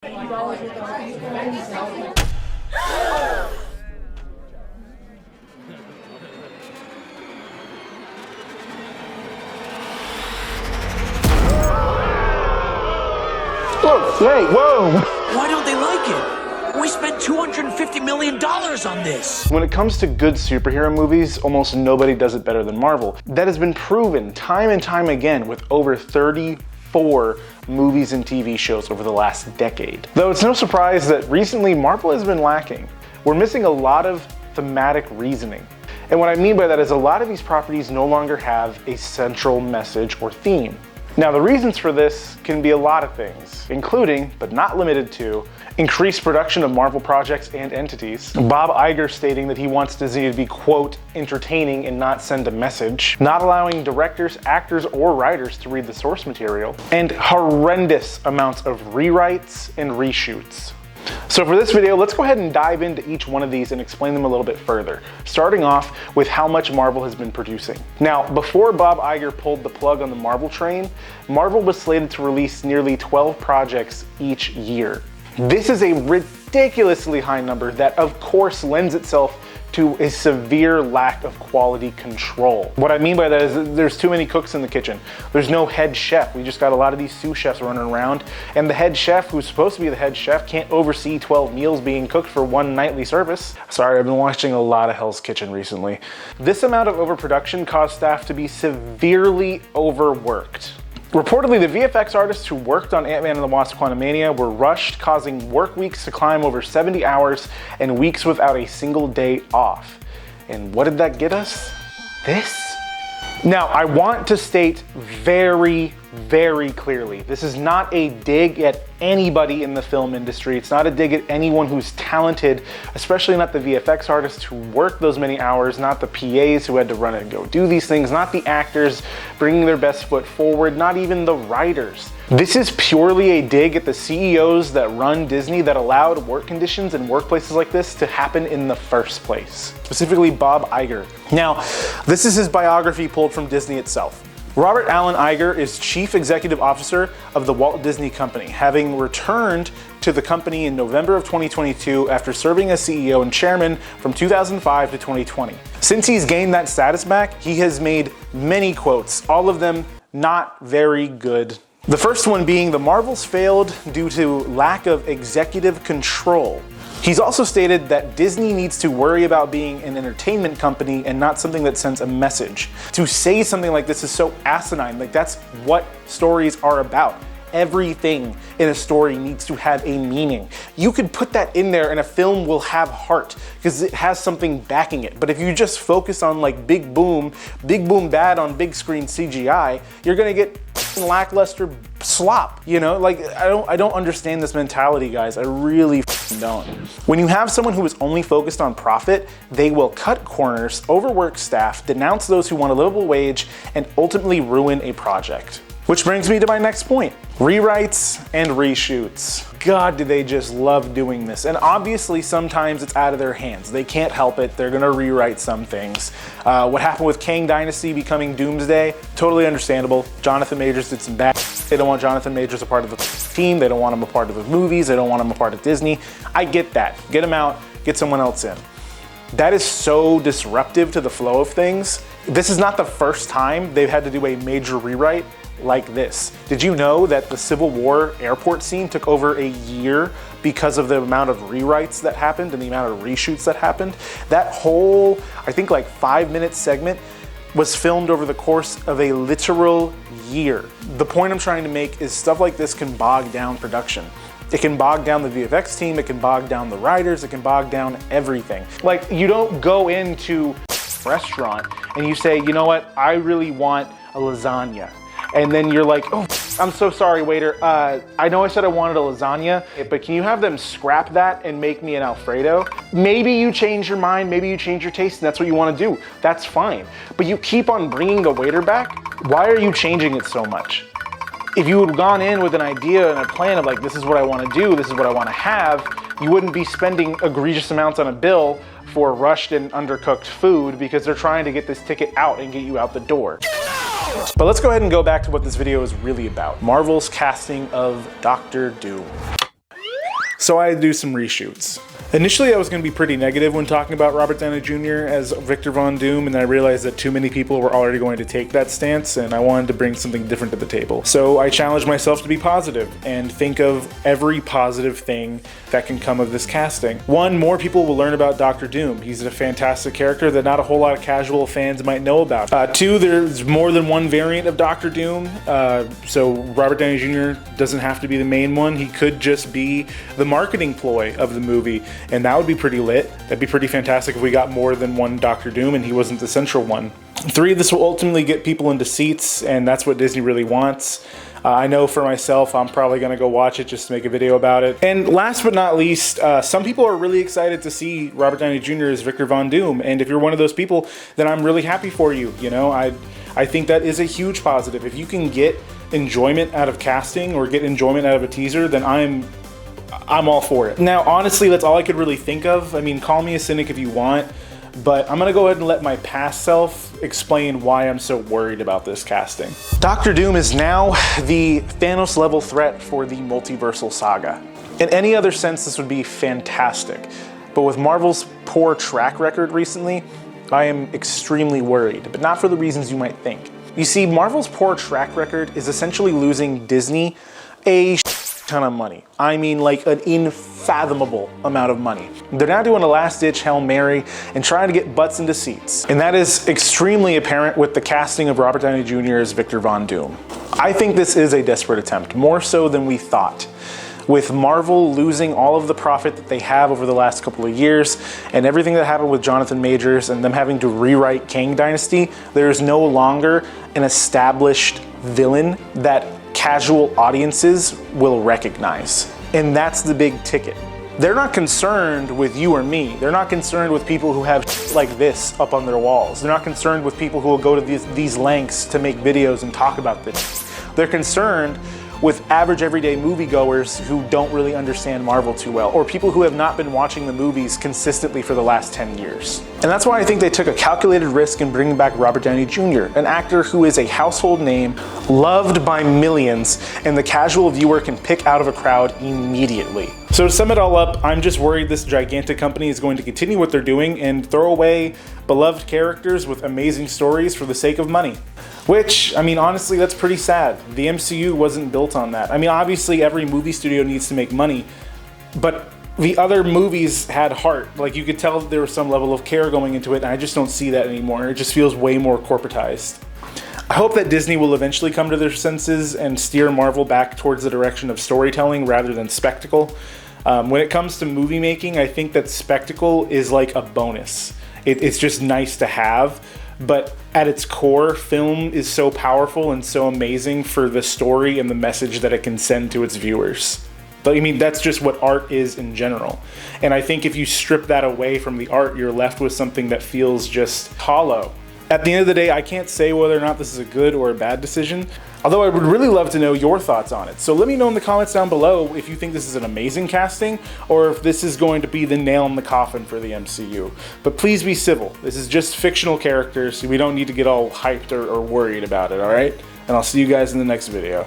Whoa! Why don't they like it? We spent $250 million on this. When it comes to good superhero movies, almost nobody does it better than Marvel. That has been proven time and time again with over 34 movies and TV shows over the last decade. Though it's no surprise that recently Marvel has been lacking. We're missing a lot of thematic reasoning. And what I mean by that is a lot of these properties no longer have a central message or theme. Now, the reasons for this can be a lot of things, including, but not limited to, increased production of Marvel projects and entities, Bob Iger stating that he wants Disney to be, quote, entertaining and not send a message, not allowing directors, actors, or writers to read the source material, and horrendous amounts of rewrites and reshoots. So for this video, let's go ahead and dive into each one of these and explain them a little bit further, starting off with how much Marvel has been producing. Now, before Bob Iger pulled the plug on the Marvel train, Marvel was slated to release nearly 12 projects each year. This is a ridiculously high number that, of course, lends itself to a severe lack of quality control. What I mean by that is there's too many cooks in the kitchen. There's no head chef. We just got a lot of these sous chefs running around, and the head chef, who's supposed to be the head chef, can't oversee 12 meals being cooked for one nightly service. Sorry, I've been watching a lot of Hell's Kitchen recently. This amount of overproduction caused staff to be severely overworked. Reportedly, the VFX artists who worked on Ant-Man and the Wasp: Quantumania were rushed, causing work weeks to climb over 70 hours and weeks without a single day off. And what did that get us? This? Now, I want to state very, very clearly, this is not a dig at anybody in the film industry. It's not a dig at anyone who's talented, especially not the VFX artists who work those many hours, not the PAs who had to run and go do these things, not the actors bringing their best foot forward, not even the writers. This is purely a dig at the CEOs that run Disney that allowed work conditions and workplaces like this to happen in the first place. Specifically, Bob Iger. Now, this is his biography pulled from Disney itself. Robert Allen Iger is Chief Executive Officer of the Walt Disney Company, having returned to the company in November of 2022 after serving as CEO and chairman from 2005 to 2020. Since he's gained that status back, he has made many quotes, all of them not very good. The first one being the Marvels failed due to lack of executive control. He's also stated that Disney needs to worry about being an entertainment company and not something that sends a message. To say something like this is so asinine, like that's what stories are about. Everything in a story needs to have a meaning. You could put that in there and a film will have heart because it has something backing it. But if you just focus on like big boom bad on big screen CGI, you're gonna get lackluster slop, you know? Like, I don't understand this mentality, guys. I really don't. When you have someone who is only focused on profit, they will cut corners, overwork staff, denounce those who want a livable wage, and ultimately ruin a project. Which brings me to my next point. Rewrites and reshoots. God, do they just love doing this. And obviously sometimes it's out of their hands. They can't help it. They're gonna rewrite some things. What happened with Kang Dynasty becoming Doomsday, totally understandable. Jonathan Majors did some bad. They don't want Jonathan Majors a part of the team. They don't want him a part of the movies. They don't want him a part of Disney. I get that. Get him out, get someone else in. That is so disruptive to the flow of things. This is not the first time they've had to do a major rewrite like this. Did you know that the Civil War airport scene took over a year because of the amount of rewrites that happened and the amount of reshoots that happened? That whole, I think like 5-minute segment was filmed over the course of a literal year. The point I'm trying to make is stuff like this can bog down production. It can bog down the VFX team, it can bog down the writers, it can bog down everything. Like, you don't go into a restaurant and you say, you know what, I really want a lasagna. And then you're like, oh, I'm so sorry, waiter. I know I said I wanted a lasagna, but can you have them scrap that and make me an Alfredo? Maybe you change your mind, maybe you change your taste, and that's what you want to do. That's fine. But you keep on bringing the waiter back. Why are you changing it so much? If you had gone in with an idea and a plan of like, this is what I want to do, this is what I want to have, you wouldn't be spending egregious amounts on a bill for rushed and undercooked food because they're trying to get this ticket out and get you out the door. But let's go ahead and go back to what this video is really about. Marvel's casting of Dr. Doom. So I had to do some reshoots. Initially, I was going to be pretty negative when talking about Robert Downey Jr. as Victor Von Doom, and I realized that too many people were already going to take that stance, and I wanted to bring something different to the table. So I challenged myself to be positive and think of every positive thing that can come of this casting. One, more people will learn about Dr. Doom. He's a fantastic character that not a whole lot of casual fans might know about. Two, there's more than one variant of Dr. Doom, so Robert Downey Jr. doesn't have to be the main one. He could just be the marketing ploy of the movie, and that would be pretty lit. That'd be pretty fantastic if we got more than one Dr. Doom and he wasn't the central one. Three, this will ultimately get people into seats, and that's what Disney really wants. I know for myself, I'm probably going to go watch it just to make a video about it. And last but not least, some people are really excited to see Robert Downey Jr. as Victor Von Doom, and if you're one of those people, then I'm really happy for you. You know, I think that is a huge positive. If you can get enjoyment out of casting or get enjoyment out of a teaser, then I'm all for it. Now, honestly, that's all I could really think of. I mean, call me a cynic if you want, but I'm gonna go ahead and let my past self explain why I'm so worried about this casting. Dr. Doom is now the Thanos level threat for the multiversal saga. In any other sense, this would be fantastic. But with Marvel's poor track record recently, I am extremely worried, but not for the reasons you might think. You see, Marvel's poor track record is essentially losing Disney a ton of money. I mean, like an unfathomable amount of money. They're now doing a last-ditch Hail Mary and trying to get butts into seats. And that is extremely apparent with the casting of Robert Downey Jr. as Victor Von Doom. I think this is a desperate attempt, more so than we thought. With Marvel losing all of the profit that they have over the last couple of years, and everything that happened with Jonathan Majors and them having to rewrite Kang Dynasty, there is no longer an established villain that casual audiences will recognize. And that's the big ticket. They're not concerned with you or me. They're not concerned with people who have like this up on their walls. They're not concerned with people who will go to these lengths to make videos and talk about this. They're concerned with average everyday moviegoers who don't really understand Marvel too well, or people who have not been watching the movies consistently for the last 10 years. And that's why I think they took a calculated risk in bringing back Robert Downey Jr., an actor who is a household name, loved by millions, and the casual viewer can pick out of a crowd immediately. So to sum it all up, I'm just worried this gigantic company is going to continue what they're doing and throw away beloved characters with amazing stories for the sake of money. Which, I mean, honestly, that's pretty sad. The MCU wasn't built on that. I mean, obviously every movie studio needs to make money, but the other movies had heart. Like, you could tell that there was some level of care going into it, and I just don't see that anymore. It just feels way more corporatized. I hope that Disney will eventually come to their senses and steer Marvel back towards the direction of storytelling rather than spectacle. When it comes to movie making, I think that spectacle is like a bonus. It's just nice to have, but at its core, film is so powerful and so amazing for the story and the message that it can send to its viewers. But I mean, that's just what art is in general. And I think if you strip that away from the art, you're left with something that feels just hollow. At the end of the day, I can't say whether or not this is a good or a bad decision, although I would really love to know your thoughts on it. So let me know in the comments down below if you think this is an amazing casting or if this is going to be the nail in the coffin for the MCU. But please be civil. This is just fictional characters, so we don't need to get all hyped or worried about it, all right? And I'll see you guys in the next video.